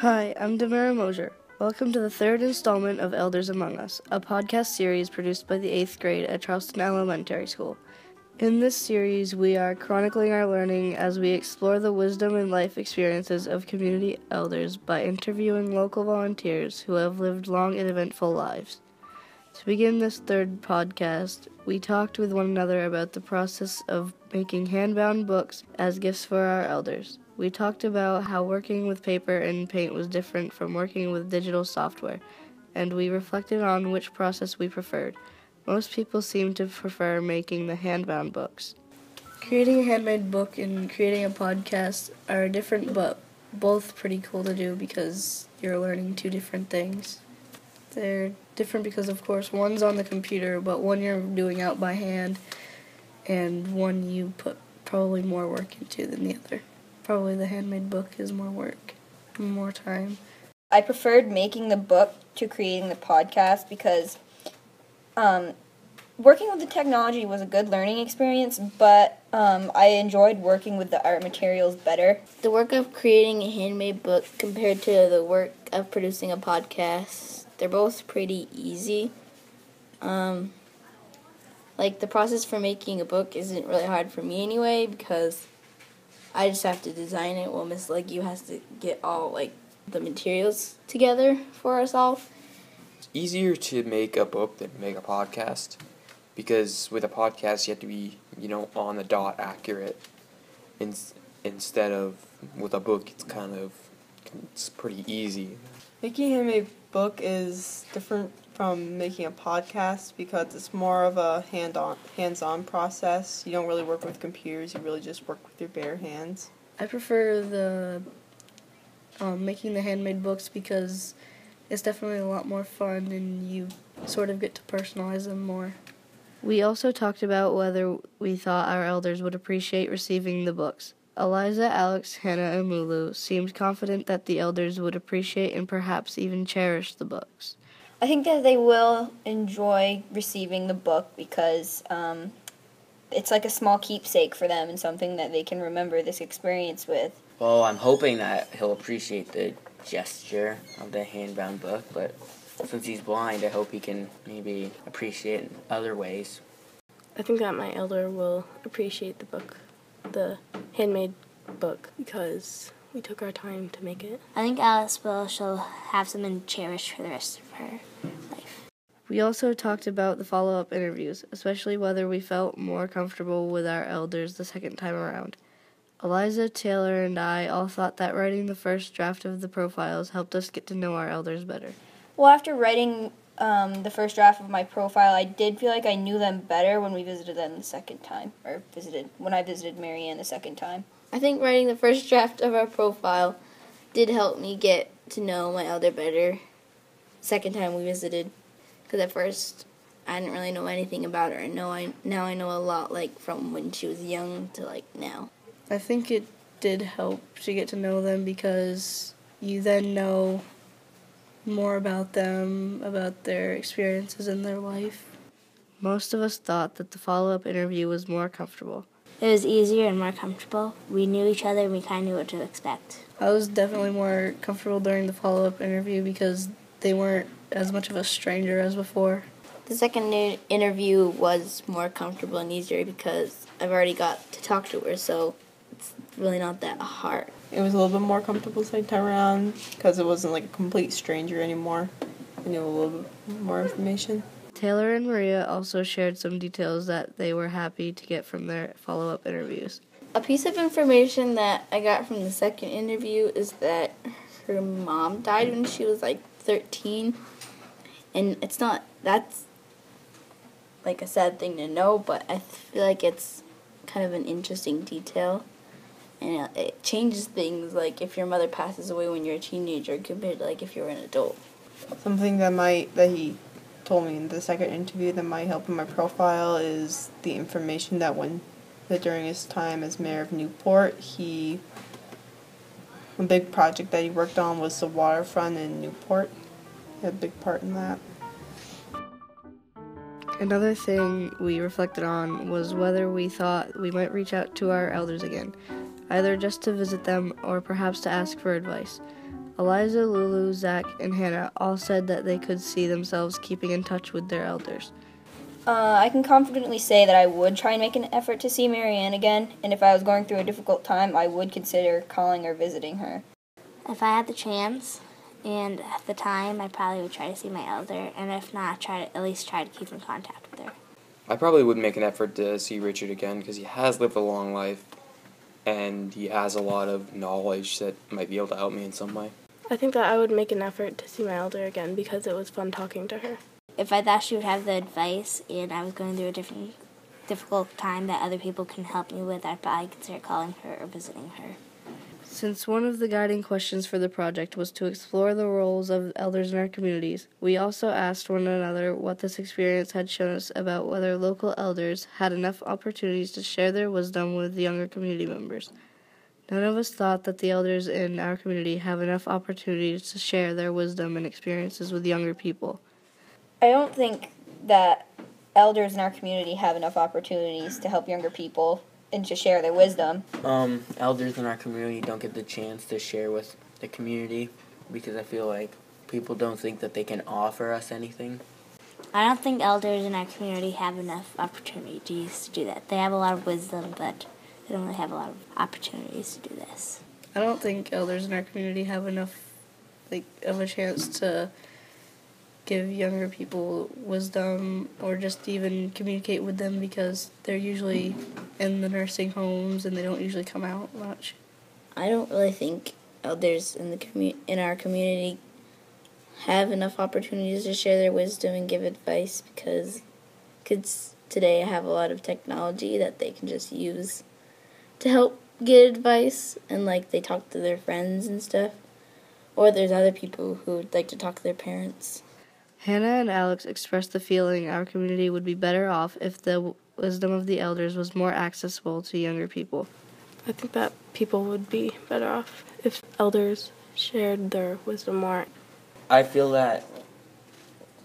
Hi, I'm Demira Mosier. Welcome to the third installment of Elders Among Us, a podcast series produced by the 8th grade at Charleston Elementary School. In this series, we are chronicling our learning as we explore the wisdom and life experiences of community elders by interviewing local volunteers who have lived long and eventful lives. To begin this third podcast, we talked with one another about the process of making hand-bound books as gifts for our elders. We talked about how working with paper and paint was different from working with digital software, and we reflected on which process we preferred. Most people seem to prefer making the hand-bound books. Creating a handmade book and creating a podcast are different, but both pretty cool to do because you're learning two different things. They're different because, of course, one's on the computer, but one you're doing out by hand, and one you put probably more work into than the other. Probably the handmade book is more work, more time. I preferred making the book to creating the podcast because working with the technology was a good learning experience, but I enjoyed working with the art materials better. The work of creating a handmade book compared to the work of producing a podcast, they're both pretty easy. Like the process for making a book isn't really hard for me anyway because I just have to design it while Miss Leggy has to get all like the materials together for herself. It's easier to make a book than make a podcast because with a podcast you have to be, on the dot accurate. Instead of with a book, it's pretty easy. Making a handmade book is different from making a podcast because it's more of a hands-on process. You don't really work with computers, you really just work with your bare hands. I prefer the making the handmade books because it's definitely a lot more fun and you sort of get to personalize them more. We also talked about whether we thought our elders would appreciate receiving the books. Eliza, Alex, Hannah, and Lulu seemed confident that the elders would appreciate and perhaps even cherish the books. I think that they will enjoy receiving the book because it's like a small keepsake for them and something that they can remember this experience with. Well, I'm hoping that he'll appreciate the gesture of the hand-bound book, but since he's blind, I hope he can maybe appreciate it in other ways. I think that my elder will appreciate the book, the handmade book, because we took our time to make it. I think Alice she'll have something cherished for the rest of her life. We also talked about the follow-up interviews, especially whether we felt more comfortable with our elders the second time around. Eliza, Taylor, and I all thought that writing the first draft of the profiles helped us get to know our elders better. Well, after writing the first draft of my profile, I did feel like I knew them better when we visited them the second time, when I visited Marianne the second time. I think writing the first draft of our profile did help me get to know my elder better second time we visited. Because at first, I didn't really know anything about her. And now I know a lot, from when she was young to, now. I think it did help to get to know them because you then know more about them, about their experiences in their life. Most of us thought that the follow-up interview was more comfortable. It was easier and more comfortable. We knew each other and we kind of knew what to expect. I was definitely more comfortable during the follow-up interview because they weren't as much of a stranger as before. The second interview was more comfortable and easier because I've already got to talk to her, so it's really not that hard. It was a little bit more comfortable second time around because it wasn't like a complete stranger anymore. I knew a little bit more information. Taylor and Maria also shared some details that they were happy to get from their follow-up interviews. A piece of information that I got from the second interview is that her mom died when she was 13. And that's a sad thing to know, but I feel like it's kind of an interesting detail. And it changes things, if your mother passes away when you're a teenager compared to if you're an adult. Something that he told me in the second interview that might help in my profile is the information that during his time as mayor of Newport, a big project that he worked on was the waterfront in Newport. He had a big part in that. Another thing we reflected on was whether we thought we might reach out to our elders again, either just to visit them or perhaps to ask for advice. Eliza, Lulu, Zach, and Hannah all said that they could see themselves keeping in touch with their elders. I can confidently say that I would try and make an effort to see Marianne again, and if I was going through a difficult time, I would consider calling or visiting her. If I had the chance and at the time, I probably would try to see my elder, and if not, at least try to keep in contact with her. I probably would make an effort to see Richard again because he has lived a long life and he has a lot of knowledge that might be able to help me in some way. I think that I would make an effort to see my elder again because it was fun talking to her. If I thought she would have the advice and I was going through a difficult time that other people can help me with, I'd probably consider calling her or visiting her. Since one of the guiding questions for the project was to explore the roles of elders in our communities, we also asked one another what this experience had shown us about whether local elders had enough opportunities to share their wisdom with younger community members. None of us thought that the elders in our community have enough opportunities to share their wisdom and experiences with younger people. I don't think that elders in our community have enough opportunities to help younger people and to share their wisdom. Elders in our community don't get the chance to share with the community because I feel like people don't think that they can offer us anything. I don't think elders in our community have enough opportunities to do that. They have a lot of wisdom, but they don't really have a lot of opportunities to do this. I don't think elders in our community have enough of a chance to give younger people wisdom or just even communicate with them because they're usually in the nursing homes and they don't usually come out much. I don't really think elders in our community have enough opportunities to share their wisdom and give advice because kids today have a lot of technology that they can just use to help get advice, and they talk to their friends and stuff. Or there's other people who would like to talk to their parents. Hannah and Alex expressed the feeling our community would be better off if the wisdom of the elders was more accessible to younger people. I think that people would be better off if elders shared their wisdom more. I feel that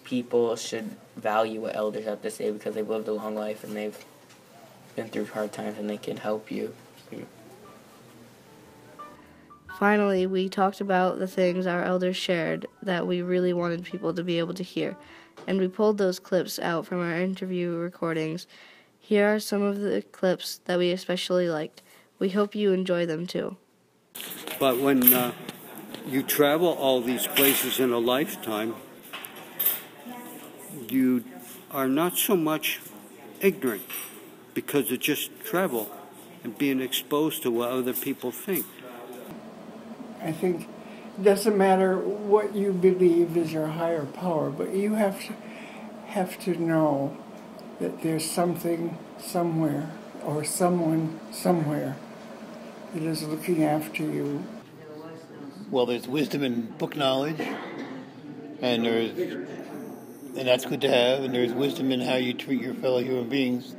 people should value what elders have to say because they've lived a long life and they've been through hard times and they can help you. Finally, we talked about the things our elders shared that we really wanted people to be able to hear, and we pulled those clips out from our interview recordings. Here are some of the clips that we especially liked. We hope you enjoy them too. But when you travel all these places in a lifetime, you are not so much ignorant because it's just travel and being exposed to what other people think. I think it doesn't matter what you believe is your higher power, but you have to know that there's something somewhere or someone somewhere that is looking after you. Well, there's wisdom in book knowledge, and that's good to have, and there's wisdom in how you treat your fellow human beings,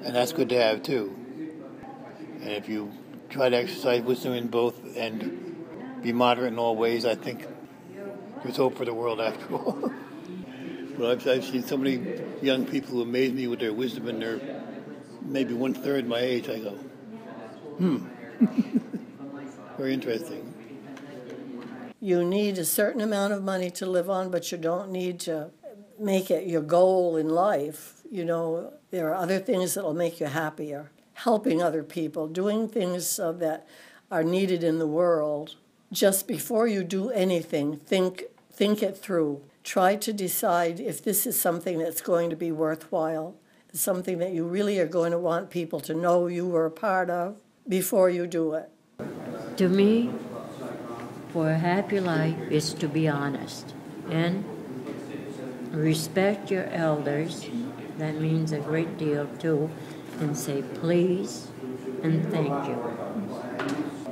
and that's good to have too. And if you try to exercise wisdom in both and be moderate in all ways, I think there's hope for the world after all. But I've seen so many young people who amaze me with their wisdom, and they're maybe 1/3 my age. I go, very interesting. You need a certain amount of money to live on, but you don't need to make it your goal in life. There are other things that will make you happier. Helping other people, doing things that are needed in the world. Just before you do anything, think it through. Try to decide if this is something that's going to be worthwhile, something that you really are going to want people to know you were a part of before you do it. To me, for a happy life is to be honest and respect your elders. That means a great deal too. And say please and thank you.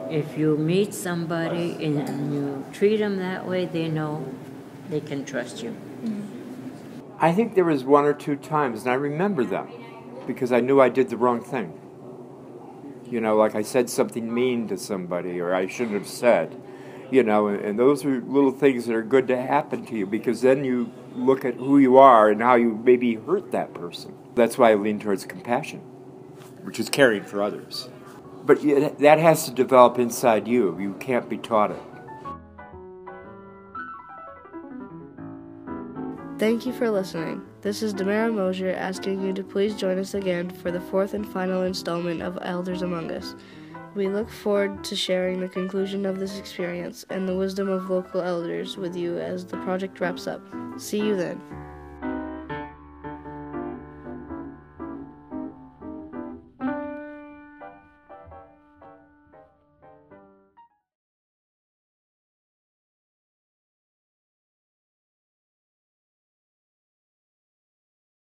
If you meet somebody and you treat them that way, they know they can trust you. I think there was 1 or 2 times, and I remember them, because I knew I did the wrong thing. Like I said something mean to somebody, or I shouldn't have said. And those are little things that are good to happen to you, because then you look at who you are and how you maybe hurt that person. That's why I lean towards compassion, which is caring for others. But that has to develop inside you. You can't be taught it. Thank you for listening. This is Damara Mosier asking you to please join us again for the fourth and final installment of Elders Among Us. We look forward to sharing the conclusion of this experience and the wisdom of local elders with you as the project wraps up. See you then.